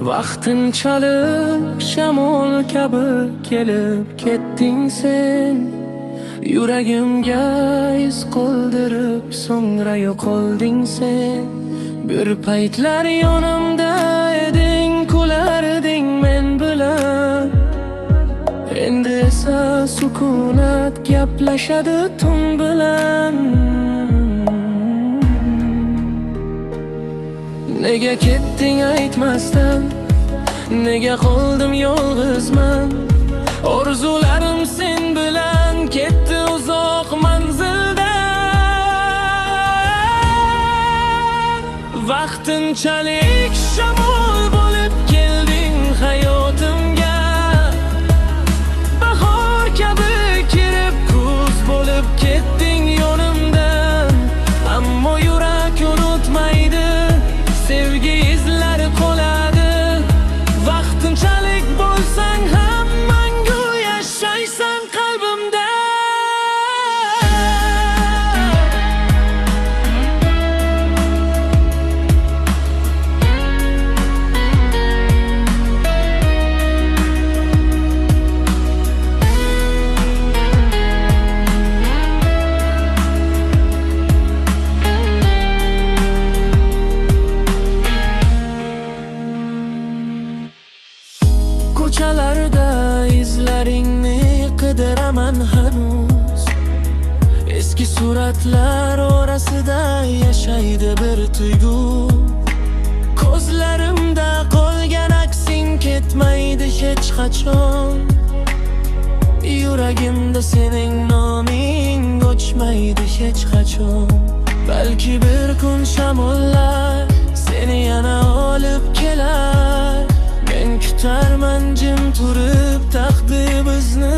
Vaqtinchalik shamol kabi kelib ketding sen, yuragimga iz qoldirib so'ngra yo'qolding sen. Bir paytlar yonimda eding, kularding men bilan. Endi esa sukunat gaplashadi tun bilan. Nega ketding aytmasdan, nega qoldim yolg'izman. Orzularim sen bilan ketdi uzoq manzilda. Vaqtinchalik shamol bo'lib kelding hayotimga. Bahor kabi kirib kuz bo'lib ketding yonimdan. Ammo yurak unutmaydi, sevgi izlari qoladi. Vaqtinchalik bo'lsang ham mangu yashaysan qalbimda. Ko'chalarda izlaringni qidiraman hanuz. Eski suratlar orasida yashaydi bir tuyg'u. Ko'zlarimda qolgan aksing ketmaydi hech qachon. Yuragimda sening noming o'chmaydi hech qachon. Balki bir kun shamollar seni yana olib kelar. Men kutarman jim turib, taqdir bizni